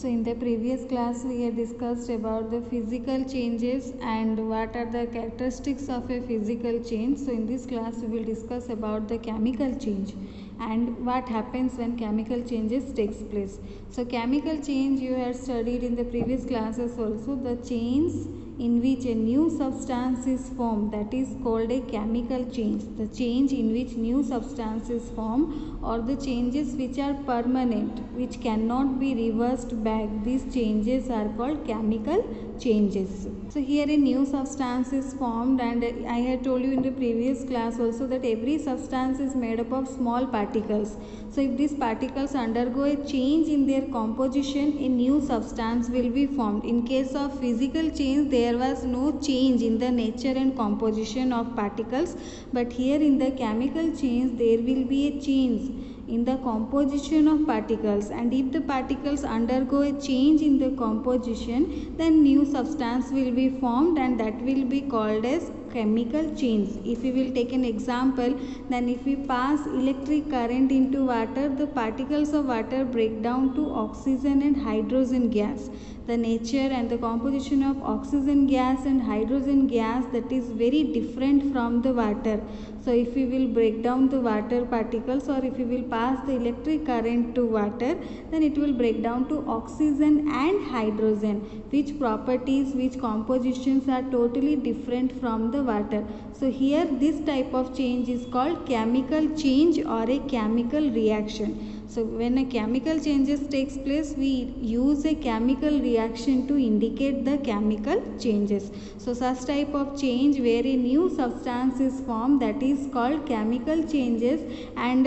So in the previous class we had discussed about the physical changes and what are the characteristics of a physical change. So in this class we will discuss about the chemical change and what happens when chemical changes takes place. So chemical change you had studied in the previous classes also, the change in which a new substance is formed, that is called a chemical change. The change in which new substance is formed or the changes which are permanent, which cannot be reversed back, these changes are called chemical changes. So here a new substance is formed, and I had told you in the previous class also that every substance is made up of small particles. So if these particles undergo a change in their composition, a new substance will be formed. In case of physical change, there was no change in the nature and composition of particles, but here in the chemical change there will be a change in the composition of particles, and if the particles undergo a change in the composition, then new substance will be formed, and that will be called as chemical change. If we will take an example, then if we pass electric current into water, the particles of water break down to oxygen and hydrogen gas. The nature and the composition of oxygen gas and hydrogen gas, that is very different from the water. So if we will break down the water particles, or if we will pass the electric current to water, then it will break down to oxygen and hydrogen, which properties, which compositions are totally different from the water. So here this type of change is called chemical change or a chemical reaction. So when a chemical changes takes place, we use a chemical reaction to indicate the chemical changes. So such type of change where a new substance is formed, that is called chemical changes. And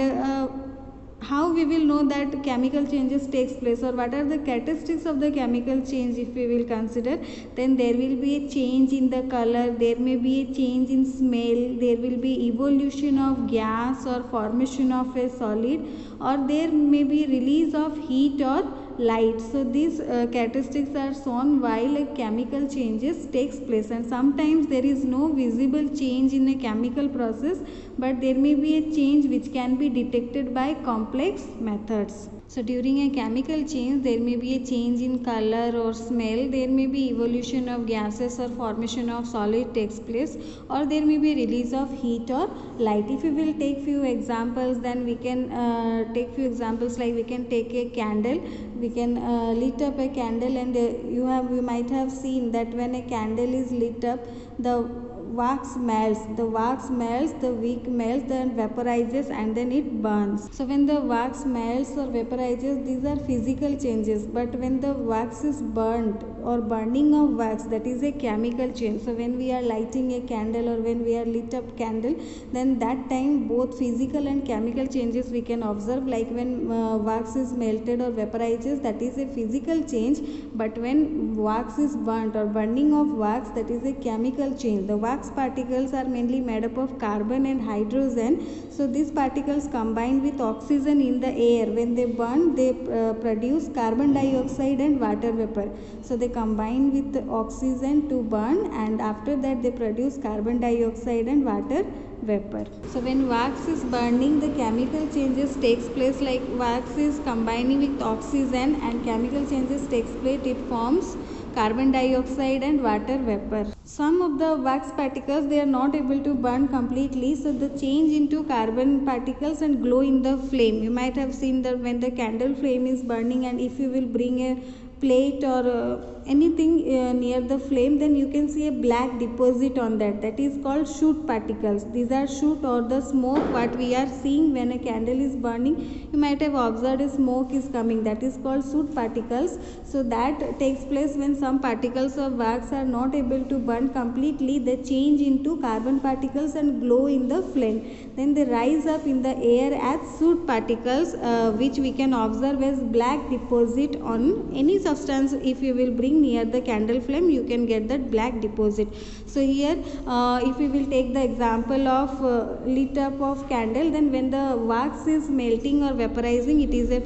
how we will know that chemical changes takes place, or what are the characteristics of the chemical change? If we will consider, then there will be a change in the color, there may be a change in smell, there will be evolution of gas or formation of a solid, or there may be release of heat or light. So these characteristics are shown while a chemical changes takes place, and sometimes there is no visible change in a chemical process, but there may be a change which can be detected by complex methods. So during a chemical change, there may be a change in color or smell, there may be evolution of gases or formation of solid takes place, or there may be release of heat or light. If we will take few examples, then we can take few examples, like we can take a candle, we can lit up a candle, and you might have seen that when a candle is lit up, the wax melts, the wick melts, then vaporizes, and then it burns. So when the wax melts or vaporizes, these are physical changes, but when the wax is burnt or burning of wax, that is a chemical change. So when we are lighting a candle or when we are lit up candle, then that time both physical and chemical changes we can observe, like when wax is melted or vaporizes, that is a physical change, but when wax is burnt or burning of wax, that is a chemical change. The wax particles are mainly made up of carbon and hydrogen. So these particles combine with oxygen in the air. When they burn, they produce carbon dioxide and water vapor. So they combine with oxygen to burn, and after that they produce carbon dioxide and water vapor. So when wax is burning, the chemical changes takes place, like wax is combining with oxygen and chemical changes takes place, it forms carbon dioxide and water vapor. Some of the wax particles, they are not able to burn completely, so they change into carbon particles and glow in the flame. You might have seen that when the candle flame is burning, and if you will bring a plate or anything near the flame, then you can see a black deposit on that, that is called soot particles. These are soot or the smoke what we are seeing when a candle is burning. You might have observed a smoke is coming, that is called soot particles. So that takes place when some particles of wax are not able to burn completely, they change into carbon particles and glow in the flame, then they rise up in the air as soot particles, which we can observe as black deposit on any substance. If you will bring near the candle flame, you can get that black deposit. So here if we will take the example of lit up of candle, then when the wax is melting or vaporizing, it is a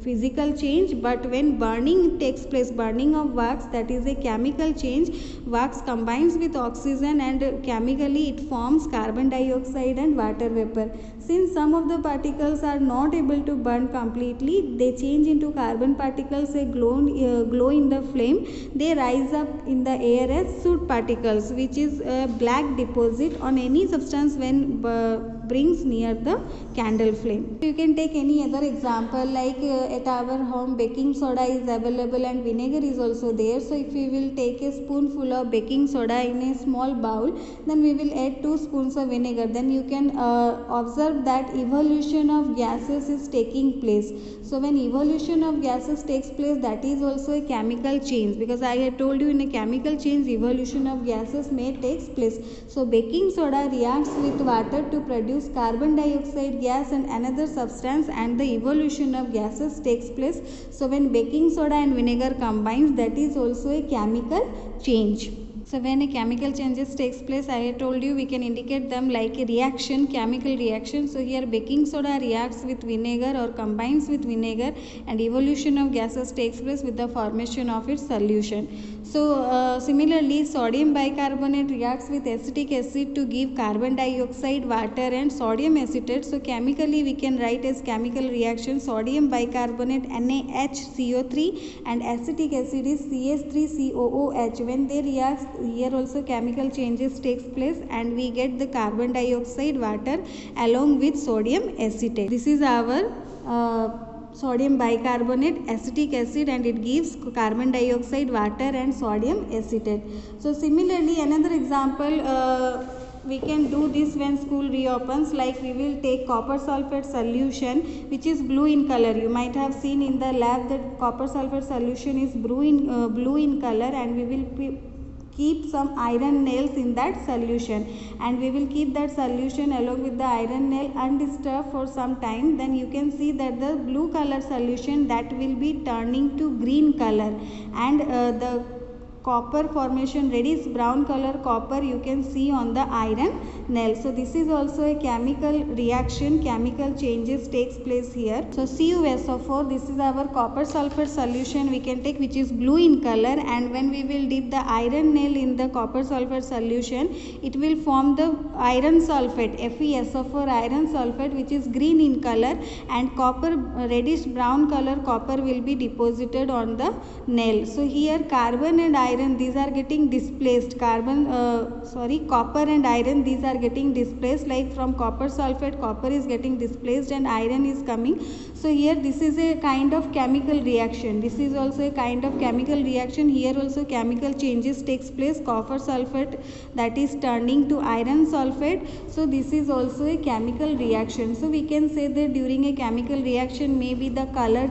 physical change, but when burning takes place, burning of wax, that is a chemical change. Wax combines with oxygen and chemically it forms carbon dioxide and water vapor. Since some of the particles are not able to burn completely, they change into carbon particles, they glow in the flame. They rise up in the air as soot particles, which is a black deposit on any substance when brings near the candle flame. You can take any other example, like at our home baking soda is available and vinegar is also there. So if we will take a spoonful of baking soda in a small bowl, then we will add 2 spoons of vinegar. Then you can observe that evolution of gases is taking place. So when evolution of gases takes place, that is also a chemical change, because I had told you in a chemical change evolution of gases may takes place. So baking soda reacts with water to produce carbon dioxide gas and another substance, and the evolution of gases takes place. So when baking soda and vinegar combines, that is also a chemical change. So when a chemical changes takes place, I had told you we can indicate them like a reaction, chemical reaction. So here baking soda reacts with vinegar or combines with vinegar, and evolution of gases takes place with the formation of its solution. So similarly, sodium bicarbonate reacts with acetic acid to give carbon dioxide, water and sodium acetate. So chemically we can write as chemical reaction sodium bicarbonate NaHCO3 and acetic acid is CH3COOH. When they react, here also chemical changes takes place and we get the carbon dioxide, water along with sodium acetate. This is our sodium bicarbonate, acetic acid, and it gives carbon dioxide, water and sodium acetate. So similarly, another example we can do this when school reopens, like we will take copper sulfate solution which is blue in color. You might have seen in the lab that copper sulfate solution is blue in color, and we will keep some iron nails in that solution, and we will keep that solution along with the iron nail undisturbed for some time. Then you can see that the blue color solution that will be turning to green color, and the copper formation, reddish brown color copper you can see on the iron nail. So this is also a chemical reaction, chemical changes takes place here. So CuSO4, this is our copper sulfate solution we can take, which is blue in color, and when we will dip the iron nail in the copper sulfate solution, it will form the iron sulfate, FeSO4 iron sulfate, which is green in color, and copper reddish brown color copper will be deposited on the nail. So here carbon and iron, these are getting displaced. Copper and iron, these are getting displaced, like from copper sulfate copper is getting displaced and iron is coming. So here this is a kind of chemical reaction, this is also a kind of chemical reaction. Here also chemical changes takes place, copper sulfate that is turning to iron sulfate. So this is also a chemical reaction. So we can say that during a chemical reaction, maybe the color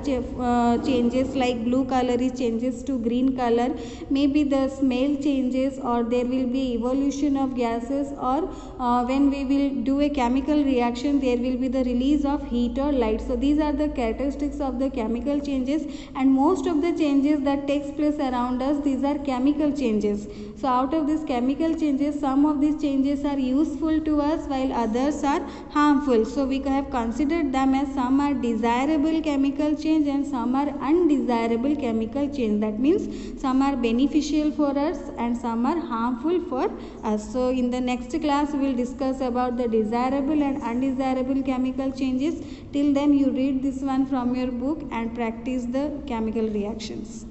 changes, like blue color is changes to green color, maybe the smell changes, or there will be evolution of gases, or when we will do a chemical reaction there will be the release of heat or light. So these are the characteristics of the chemical changes, and most of the changes that takes place around us, these are chemical changes. So out of these chemical changes, some of these changes are useful to us while others are harmful. So we have considered them as some are desirable chemical change and some are undesirable chemical change. That means some are beneficial for us and some are harmful for us. So in the next class we will discuss about the desirable and undesirable chemical changes. Till then you read this one from your book and practice the chemical reactions.